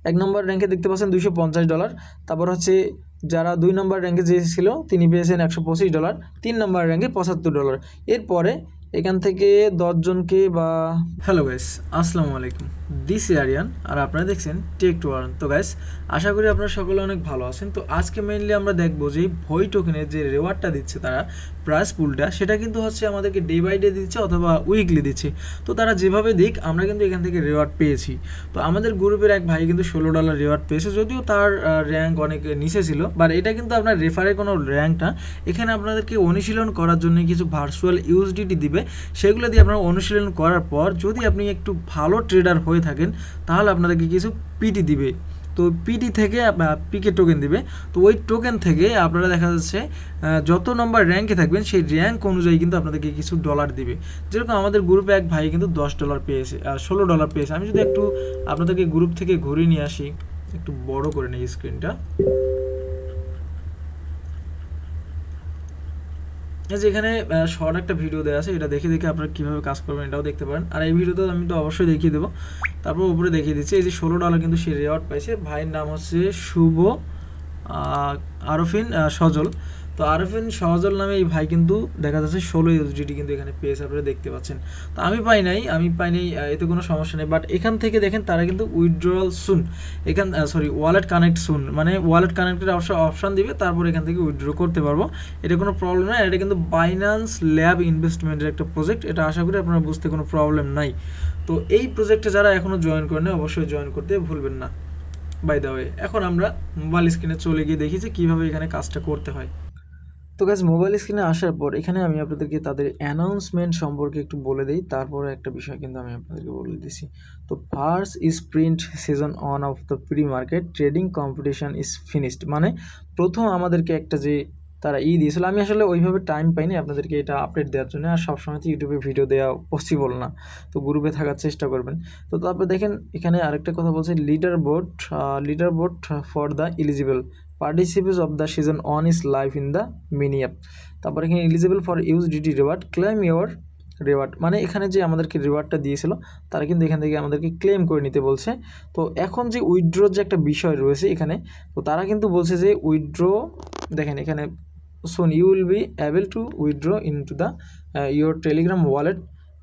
1 নম্বর র্যাঙ্কে দেখতে পাচ্ছেন $250। তারপর হচ্ছে যারা 2 নম্বর র্যাঙ্কে যে ছিল তিনি পেয়েছেন $125, 3 নম্বর র্যাঙ্কে $75। এরপরে এখান থেকে 10 জনকে বা হ্যালো গাইস, আসসালামু আলাইকুম, দিস আরিয়ান, আর আপনারা দেখছেন টেক টু আর্ন। তো গাইস, আশা করি আপনারা সকলে অনেক ভালো আছেন। তো আজকে মেইনলি আমরা দেখবো যে ভই টোকেনের যে রেওয়ার্ডটা দিচ্ছে তারা, প্রাইস পুলটা, সেটা কিন্তু হচ্ছে আমাদেরকে ডে বাই ডে দিচ্ছে অথবা উইকলি দিচ্ছে। তো তারা যেভাবে দিক আমরা কিন্তু এখান থেকে রেওয়ার্ড পেয়েছি। তো আমাদের গ্রুপের এক ভাই কিন্তু $16 রেওয়ার্ড পেয়েছে, যদিও তার র্যাঙ্ক অনেক নিচে ছিল, বাট এটা কিন্তু আপনার রেফারের কোনো র্যাঙ্ক না। এখানে আপনাদেরকে অনুশীলন করার জন্য কিছু ভার্চুয়াল ইউএসডিটি দিবে, সেগুলো দিয়ে আপনারা অনুশীলন করার পর যদি আপনি একটু ভালো ট্রেডার হয়ে থাকেন তাহলে আপনাদেরকে কিছু পিটি দিবে। তো পিটি থেকে পিকে টোকেন দিবে। তো ওই টোকেন থেকে আপনারা দেখা যাচ্ছে যত নম্বর র্যাঙ্কে থাকবেন সেই র্যাঙ্ক অনুযায়ী কিন্তু আপনাদেরকে কিছু ডলার দিবে। যেরকম আমাদের গ্রুপে এক ভাই কিন্তু $10 পেয়েছে, $16 পেয়েছে। আমি যদি একটু আপনাদেরকে গ্রুপ থেকে ঘুরিয়ে নিয়ে আসি, একটু বড় করে নিই স্ক্রিনটা। এই যে এখানে শর্ট একটা ভিডিও দেওয়া আছে, এটা দেখে দেখে আপনারা কীভাবে কাজ করবেন এটাও দেখতে পারেন। আর এই ভিডিওতে আমি তো অবশ্যই দেখিয়ে দেবো। তারপর উপরে দেখিয়ে দিচ্ছি, এই যে $16 কিন্তু সে রেওয়ার্ড পাইছে। ভাইয়ের নাম হচ্ছে শুভ আরফিন সজল। তো আরফিন সজল নামে এই ভাই কিন্তু দেখা যাচ্ছে 16 ইউএসডিটি কিন্তু এখানে পেয়েছে, আপনারা দেখতে পাচ্ছেন। তো আমি পাই নাই, এতে কোনো সমস্যা নেই। বাট এখান থেকে দেখেন তারা কিন্তু উইথড্রয়াল সুন, ওয়ালেট কানেক্ট সুন, মানে ওয়ালেট কানেক্টের অপশান দিবে, তারপর এখান থেকে উইথড্র করতে পারবো। এটা কোনো প্রবলেম নাই। এটা কিন্তু বাইন্যান্স ল্যাব ইনভেস্টমেন্টের একটা প্রজেক্ট, এটা আশা করি আপনারা বুঝতে কোনো প্রবলেম নাই। তো এই প্রজেক্টে যারা এখনও জয়েন করেন অবশ্যই জয়েন করতে ভুলবেন না। বাই দ্য ওয়ে, এখন আমরা মোবাইল স্ক্রিনে চলে গিয়ে দেখি যে কীভাবে এখানে কাজটা করতে হয়। তো গাইস, মোবাইল স্ক্রিনে আসার পর এখানে আমি আপনাদেরকে তাদের অ্যানাউন্সমেন্ট সম্পর্কে একটু বলে দিই। তারপরে একটা বিষয় কিন্তু আমি আপনাদেরকে বলে দিছি। তো first sprint season on of the pre market trading competition is finished, মানে প্রথম আমাদেরকে একটা যে তারা দিয়েছিল, আমি আসলে ওইভাবে টাইম পাইনি আপনাদেরকে এটা আপডেট দেওয়ার জন্য। আর সবসময় তো ইউটিউবে ভিডিও দেওয়া পসিবল না, তো গ্রুপে থাকার চেষ্টা করবেন। তো তারপর দেখেন এখানে আরেকটা কথা বলছে, leader board for the eligible participants of the season on is live in the mini app। তারপর এখানে eligible for USDT reward, claim your reward, মানে এখানে যে আমাদেরকে রিওয়ার্ডটা দিয়েছিল তারা কিন্তু এখান থেকে আমাদেরকে ক্লেম করে নিতে বলছে। তো এখন যে উইথড্রোর যে একটা বিষয় রয়েছে এখানে, তো তারা কিন্তু বলছে যে উইথড্রো, দেখেন এখানে soon you will be able to withdraw into the your telegram wallet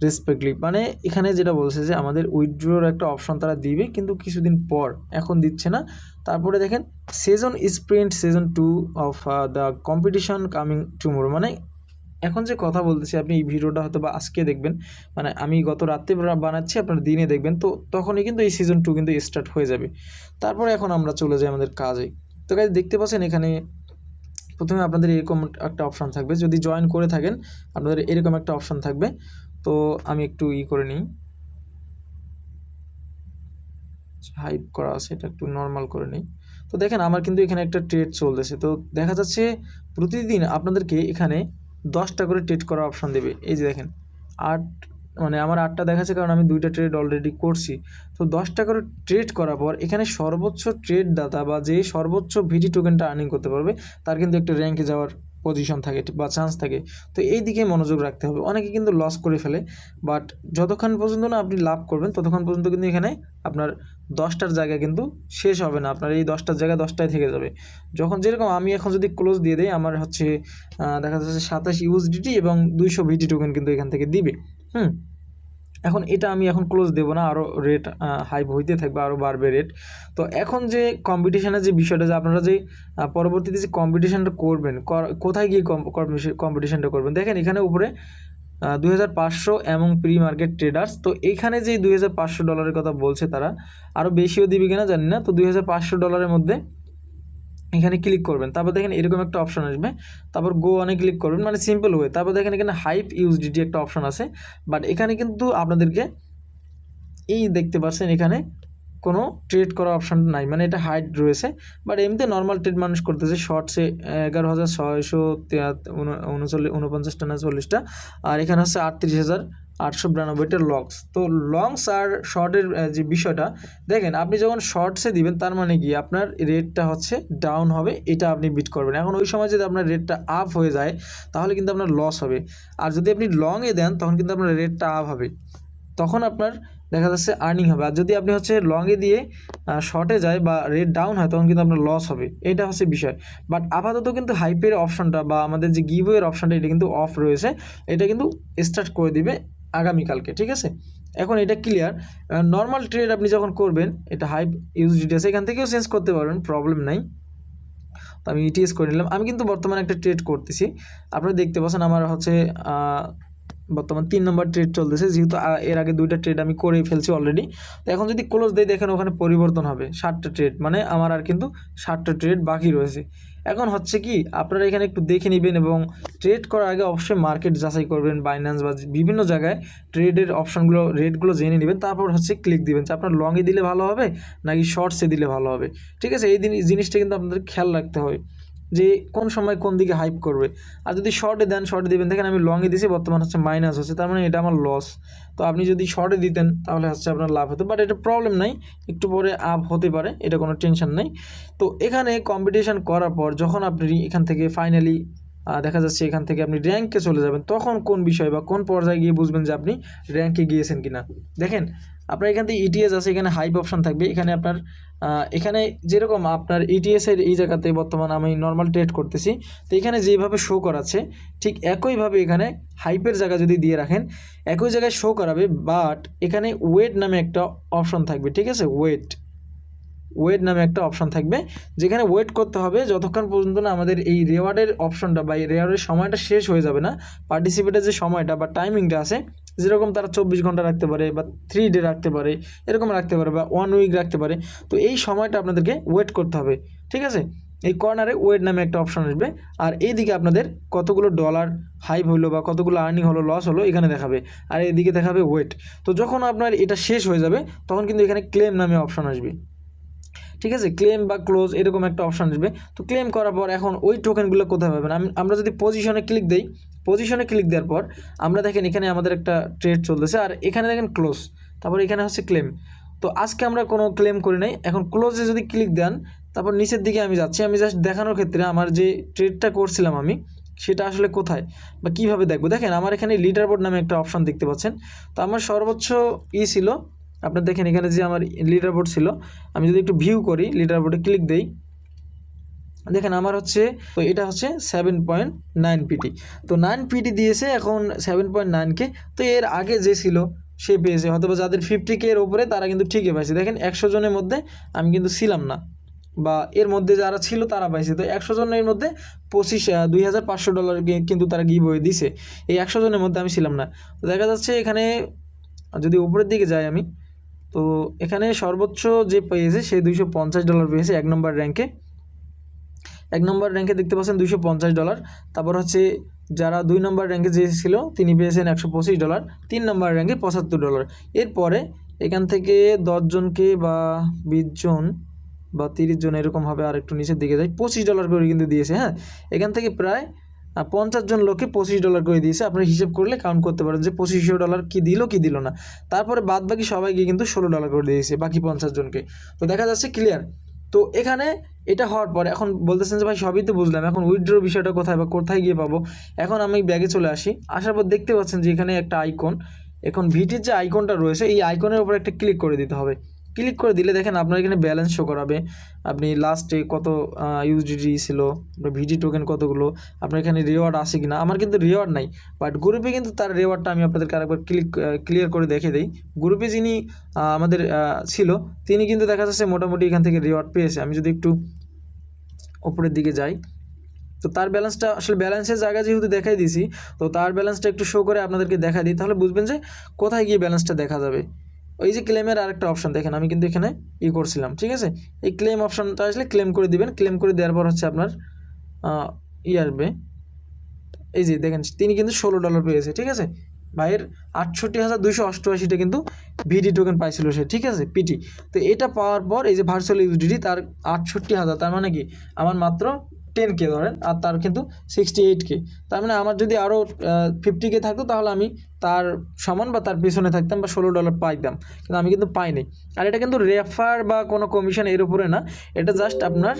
respectively, মানে এখানে যেটা বলছে যে আমাদের উইথড্রোর একটা অপশন তারা দিবে, কিন্তু কিছুদিন পর, এখন দিচ্ছে না। তারপরে দেখেন season 2 of the competition coming tomorrow, মানে এখন যে কথা বলতেছি আপনি এই ভিডিওটা হয়তো বা আজকে দেখবেন, মানে আমি গত রাতে বানাচ্ছি, আপনার দিনে দেখবেন, তো তখনই কিন্তু এই সিজন 2 কিন্তু স্টার্ট হয়ে যাবে। তারপরে এখন আমরা চলে যাই আমাদের কাজে। তো গাইস, দেখতে পাচ্ছেন এখানে প্রথমে আপনাদের এরকম একটা অপশান থাকবে, যদি জয়েন করে থাকেন আপনাদের এরকম একটা অপশান থাকবে। তো আমি একটু করে নিই, হাইপ করা আছে, এটা একটু নর্মাল করে নিই। তো দেখেন আমার কিন্তু এখানে একটা ট্রেড চলতেছে। তো দেখা যাচ্ছে প্রতিদিন আপনাদেরকে এখানে 10টা করে ট্রেড করার অপশান দেবে। এই যে দেখেন 8, মানে আমার 8টা দেখাচ্ছে কারণ আমি 2টা ট্রেড অলরেডি করছি। তো 10টা করে ট্রেড করার পর এখানে সর্বোচ্চ ট্রেড দাতা বা যে সর্বোচ্চ ভিটি টোকেনটা আর্নিং করতে পারবে তার কিন্তু একটা র্যাঙ্কে যাওয়ার পজিশন থাকে বা চান্স থাকে। তো এই দিকে মনোযোগ রাখতে হবে। অনেকে কিন্তু লস করে ফেলে, বাট যতক্ষণ পর্যন্ত না আপনি লাভ করবেন ততক্ষণ পর্যন্ত কিন্তু এখানে আপনার 10টার জায়গা কিন্তু শেষ হবে না, আপনার এই 10টার জায়গায় 10টাই থেকে যাবে। যখন যেরকম আমি এখন যদি ক্লোজ দিয়ে দেই, আমার হচ্ছে দেখা যাচ্ছে 27 ইউএসডিটি এবং 200 ভিটি টোকেন কিন্তু এখান থেকে দিবে। এখন এটা আমি এখন ক্লোজ দেবো না, আরও রেট হাই হইতে থাকবে, আরও বাড়বে রেট। তো এখন যে কম্পিটিশানের যে বিষয়টা, যে আপনারা যে পরবর্তীতে যে কম্পিটিশানটা করবেন, কোথায় গিয়ে কম্পিটিশানটা করবেন, দেখেন এখানে উপরে 2500 এবং প্রি মার্কেট ট্রেডার্স। তো এইখানে যে $2500 কথা বলছে তারা, আরও বেশিও দিবে কিনা জানি না। তো $2500 মধ্যে এখানে ক্লিক করবেন, তারপর দেখেন এরকম একটা অপশন আসবে, তারপর গো অনে ক্লিক করবেন, মানে সিম্পল ওয়ে। তারপর দেখেন এখানে হাইপ ইউএসডিটি একটা অপশন আছে, বাট এখানে কিন্তু আপনাদেরকে দেখতে পাচ্ছেন এখানে কোনো ট্রেড করার অপশান নাই, মানে এটা হাইড রয়েছে। বাট এমনিতে নর্মাল ট্রেড মানুষ করতেছে। শর্টসে 11,649টা না 40টা, আর এখানে হচ্ছে 38,892টা লংস। তো লংস আর শর্টের যে বিষয়টা দেখেন, আপনি যখন শর্টসে দিবেন তার মানে কি আপনার রেটটা হচ্ছে ডাউন হবে, এটা আপনি বিট করবেন। এখন ওই সময় যদি আপনার রেটটা আপ হয়ে যায় তাহলে কিন্তু আপনার লস হবে, আর যদি আপনি লংয়ে দেন তখন কিন্তু আপনার রেটটা আপ হবে, তখন আপনার দেখা যাচ্ছে আর্নিং হবে। আর যদি আপনি হচ্ছে লংয়ে দিয়ে শর্টে যায় বা রেট ডাউন হয় তখন কিন্তু আপনার লস হবে, এটা হচ্ছে বিষয়। বাট আপাতত কিন্তু হাইপের অপশনটা বা আমাদের যে গিভওয়ের অপশনটা এটা কিন্তু অফ রয়েছে, এটা কিন্তু স্টার্ট করে দিবে আগামীকালকে, ঠিক আছে। এখন এটা ক্লিয়ার। নর্মাল ট্রেড আপনি যখন করবেন, এটা হাইপ ইউএসডিটি আছে, এখান থেকেও চেঞ্জ করতে পারবেন, প্রবলেম নাই। তো আমি ইটিএস করে নিলাম। আমি কিন্তু বর্তমানে একটা ট্রেড করতেছি, আপনারা দেখতে পাচ্ছেন আমার হচ্ছে বর্তমান 3 নম্বর ট্রেড চলতেছে, যেহেতু এর আগে 2টা ট্রেড আমি করেই ফেলছি অলরেডি। তো এখন যদি ক্লোজ দেই দেখেন ওখানে পরিবর্তন হবে 7টা ট্রেড, মানে আমার আর কিন্তু 7টা ট্রেড বাকি রয়েছে। এখন হচ্ছে কি আপনারা এখানে একটু দেখে নেবেন এবং ট্রেড করার আগে অবশ্যই মার্কেট যাচাই করবেন, বাইন্যান্স বা বিভিন্ন জায়গায় ট্রেডের অপশনগুলো রেটগুলো জেনে নেবেন, তারপর হচ্ছে ক্লিক দিবেন যে আপনার লংয়ে দিলে ভালো হবে নাকি শর্টসে দিলে ভালো হবে, ঠিক আছে। এই জিনিসটা কিন্তু আপনাদের খেয়াল রাখতে হবে যে কোন সময় কোন দিকে হাইপ করবে। আর যদি শর্টে দেন, শর্টে দিবেন, দেখেন আমি লংয়ে দিয়েছি, বর্তমান হচ্ছে মাইনাস হচ্ছে, তার মানে এটা আমার লস। তো আপনি যদি শর্টে দিতেন তাহলে হচ্ছে আপনার লাভ হতো, বাট এটা প্রবলেম নাই, একটু পরে আপ হতে পারে, এটা কোনো টেনশন নেই। তো এখানে কম্পিটিশন করার পর যখন আপনি এখান থেকে ফাইনালি দেখা যাচ্ছে এখান থেকে আপনি র্যাঙ্কে চলে যাবেন, তখন কোন বিষয় বা কোন পর্যায়ে গিয়ে বুঝবেন যে আপনি র্যাঙ্কে গিয়েছেন কিনা। দেখেন আপনার এখান থেকে ইটিএস আছে, এখানে হাইপ অপশন থাকবে, এখানে আপনার এখানে যেরকম আপনার ইটিএসের এই জায়গাতে বর্তমান আমি নর্মাল ট্রেড করতেছি, তো এখানে যেভাবে শো করাচ্ছে ঠিক একইভাবে এখানে হাইপের জায়গা যদি দিয়ে রাখেন একই জায়গায় শো করাবে, বাট এখানে ওয়েট নামে একটা অপশন থাকবে, ঠিক আছে। ওয়েট নামে একটা অপশন থাকবে, যেখানে ওয়েট করতে হবে যতক্ষণ পর্যন্ত না আমাদের এই রেওয়ার্ডের অপশনটা বা এই রেওয়ার্ডের সময়টা শেষ হয়ে যাবে না। পার্টিসিপেটের যে সময়টা বা টাইমিংটা আছে, যেরকম তারা 24 ঘন্টা রাখতে পারে বা 3 ডে রাখতে পারে, এরকম রাখতে পারে বা 1 উইক রাখতে পারে। তো এই সময়টা আপনাদেরকে ওয়েট করতে হবে, ঠিক আছে। এই কর্নারে ওয়েট নামে একটা অপশন আসবে, আর এইদিকে আপনাদের কতগুলো ডলার হাইপ হলো বা কতগুলো আর্নিং হলো, লস হলো, এখানে দেখাবে, আর এইদিকে দেখাবে ওয়েট। তো যখন আপনার এটা শেষ হয়ে যাবে তখন কিন্তু এখানে ক্লেম নামে অপশন আসবে, ঠিক আছে। ক্লেম বা ক্লোজ এরকম একটা অপশান আসবে। তো ক্লেম করার পর এখন ওই টোকেনগুলো কোথায় পাবেন, আমরা যদি পজিশনে ক্লিক দিই, পজিশনে ক্লিক দেওয়ার পর আমরা দেখেন এখানে আমাদের একটা ট্রেড চলতেছে, আর এখানে দেখেন ক্লোজ, তারপর এখানে হচ্ছে ক্লেম। তো আজকে আমরা কোনো ক্লেম করি নাই, এখন ক্লোজে যদি ক্লিক দেন তারপর নিচের দিকে আমি যাচ্ছি, আমি জাস্ট দেখানোর ক্ষেত্রে আমার যে ট্রেডটা করছিলাম আমি সেটা আসলে কোথায় বা কীভাবে দেখবো। দেখেন আমার এখানে লিডার বোর্ড নামে একটা অপশান দেখতে পাচ্ছেন। তো আমার সর্বোচ্চ ছিল, আপনার দেখেন এখানে যে আমার লিডার বোর্ড ছিল, আমি যদি একটু ভিউ করি লিডার বোর্ডে ক্লিক দেই, দেখেন আমার হচ্ছে, তো এটা হচ্ছে 7.9 পিটি। তো 9 পিটি দিয়েছে, এখন 7.9K। তো এর আগে যে ছিল সে পেয়েছে, হয়তো যাদের 50K এর ওপরে তারা কিন্তু ঠিকই পাইছে। দেখেন 100 জনের মধ্যে আমি কিন্তু ছিলাম না, বা এর মধ্যে যারা ছিল তারা পাইছে। তো 100 জনের মধ্যে $25,500 কিন্তু তারা গিভওয়ে দিছে, এই 100 জনের মধ্যে আমি ছিলাম না। তো দেখা যাচ্ছে এখানে যদি উপরের দিকে যাই আমি, তো এখানে সর্বোচ্চ যে পেয়েছে সে $250 পেয়েছে 1 নম্বর র্যাঙ্কে। 1 নম্বর র্যাঙ্কে দেখতে পাচ্ছেন $250। তারপর হচ্ছে যারা 2 নম্বর র্যাঙ্কে যে ছিল তিনি পেয়েছেন $125, 3 নম্বর র্যাঙ্কে $75। এরপরে এখান থেকে 10 জনকে বা 20 জন বা 30 জন এরকমভাবে আর একটু নিচের দিকে যাই, $25 করে কিন্তু দিয়েছে। হ্যাঁ, এখান থেকে প্রায় 50 জন লোককে $25 করে দিয়েছে। আপনি হিসেব করলে কাউন্ট করতে পারেন যে $2500 কি দিল না। তারপরে বাদ বাকি সবাইকে কিন্তু $16 করে দিয়েছে, বাকি 50 জনকে। তো দেখা যাচ্ছে ক্লিয়ার। তো এখানে এটা হওয়ার পর এখন বলতেছেন যে ভাই সবই তো বুঝলাম, এখন উইথড্র বিষয়টা কোথায় বা কোথায় গিয়ে পাবো। এখন আমি ব্যাগে চলে আসি, আসার পর দেখতে পাচ্ছেন যে এখানে একটা আইকন, এখন ভিটির যে আইকনটা রয়েছে এই আইকনের উপর একটা ক্লিক করে দিতে হবে। ক্লিক করে দিলে দেখেন আপনার এখানে ব্যালেন্স শো করাবে, আপনি লাস্টে কত ইউএসডিটি ছিল, ভিটি টোকেন কতগুলো, আপনার এখানে রিওয়ার্ড আছে কিনা। আমার কিন্তু রিওয়ার্ড নাই, বাট গ্রুপে কিন্তু তার রিওয়ার্ডটা আমি আপনাদেরকে আরেকবার ক্লিয়ার করে দেখে দিই। গ্রুপে যিনি আমাদের ছিল তিনি কিন্তু দেখা যাচ্ছে মোটামুটি এখান থেকে রিওয়ার্ড পেয়েছে। আমি যদি একটু উপরের দিকে যাই, তো তার ব্যালেন্সটা আসলে ব্যালেন্সের জায়গা যেহেতু দেখাই দিয়েছি, তো তার ব্যালেন্সটা একটু শো করে আপনাদেরকে দেখা দিই, তাহলে বুঝবেন যে কোথায় গিয়ে ব্যালেন্সটা দেখা যাবে। ওই যে ক্লেমের আরেকটা অপশন দেখেন, আমি কিন্তু এখানে করছিলাম, ঠিক আছে। এই ক্লেম অপশনটা আসলে ক্লেম করে দিবেন, ক্লেম করে দেওয়ার পর হচ্ছে আপনার আসবে, এই যে দেখেন তিনি কিন্তু $16 পেয়েছে, ঠিক আছে। ভাইয়ের 68,288টা কিন্তু ভিডি টোকেন পাইছিল সে, ঠিক আছে, পিটি। তো এটা পাওয়ার পর এই যে ভার্চুয়াল ইউএসডিটি তার 68,000, তার মানে কি আমার মাত্র 10K ধরেন, আর তার কিন্তু 68K। তার মানে আমার যদি আরও 50K থাকতো তাহলে আমি তার সমান বা তার পিছনে থাকতাম বা $16 পাইতাম, কিন্তু আমি কিন্তু পাইনি। আর এটা কিন্তু রেফার বা কোনো কমিশন এর উপরে না, এটা জাস্ট আপনার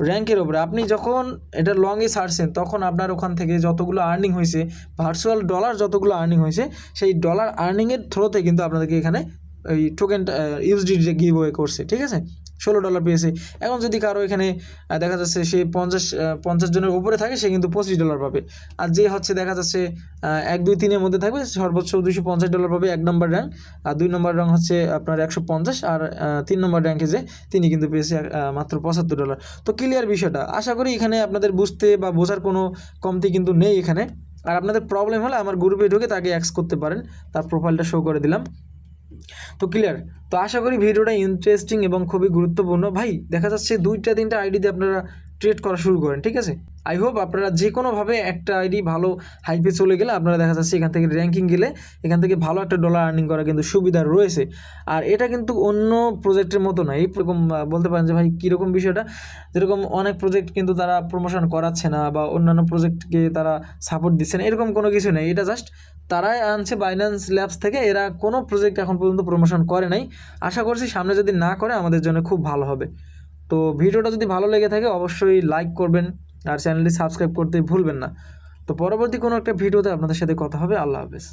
র্যাঙ্কের ওপরে। আপনি যখন এটা লংয়ে ছাড়ছেন তখন আপনার ওখান থেকে যতগুলো আর্নিং হয়েছে, ভার্চুয়াল ডলার যতগুলো আর্নিং হয়েছে, সেই ডলার আর্নিংয়ের থ্রোতে কিন্তু আপনাদেরকে এখানে এই টোকেনটা ইউএসডিটি গিভওয়ে করছে, ঠিক আছে, $16 পেয়েছে। এখন যদি কারো এখানে দেখা যাচ্ছে সে 50 জনের উপরে থাকে, সে কিন্তু $25 পাবে। আর যে হচ্ছে দেখা যাচ্ছে 1, 2, 3-এর মধ্যে থাকবে, সর্বোচ্চ $250 পাবে 1 নম্বর র্যাঙ্ক। আর 2 নম্বর র্যাঙ্ক হচ্ছে আপনার 150, আর 3 নম্বর র্যাঙ্কে যে তিনি কিন্তু পেয়েছে মাত্র $75। তো ক্লিয়ার বিষয়টা, আশা করি এখানে আপনাদের বুঝতে বা বোঝার কোনো কমতি কিন্তু নেই এখানে। আর আপনাদের প্রবলেম হলে আমার গ্রুপে ঢুকে তাকে অ্যাক্স করতে পারেন, তার প্রোফাইলটা শো করে দিলাম। তো ক্লিয়ার। তো আশা করি ভিডিওটা ইন্টারেস্টিং এবং খুবই গুরুত্বপূর্ণ। ভাই দেখা যাচ্ছে 2-3টা আইডি দিয়ে আপনারা ট্রেড করা শুরু করেন, ঠিক আছে। আই হোপ আপনারা যে কোনোভাবে একটা আইডি ভালো হাইপে চলে গেলে আপনারা দেখা যাচ্ছে এখান থেকে র্যাঙ্কিং গেলে এখান থেকে ভালো একটা ডলার আর্নিং করা কিন্তু সুবিধা রয়েছে। আর এটা কিন্তু অন্য প্রজেক্টের মতো না। এইরকম বলতে পারেন যে ভাই কীরকম বিষয়টা, যেরকম অনেক প্রজেক্ট কিন্তু তারা প্রমোশন করাচ্ছে না বা অন্যান্য প্রজেক্টকে তারা সাপোর্ট দিচ্ছে না, এরকম কোনো কিছু নেই। এটা জাস্ট তারাই আনছে বাইন্যান্স ল্যাবস থেকে, এরা কোনো প্রজেক্ট এখন পর্যন্ত প্রমোশন করে নাই। আশা করছি সামনে যদি না করে আমাদের জন্য খুব ভালো হবে। তো ভিডিওটা যদি ভালো লেগে থাকে অবশ্যই লাইক করবেন আর চ্যানেলটি সাবস্ক্রাইব করতে ভুলবেন না। তো পরবর্তী কোনো একটা ভিডিওতে আপনাদের সাথে কথা হবে। আল্লাহ হাফেজ।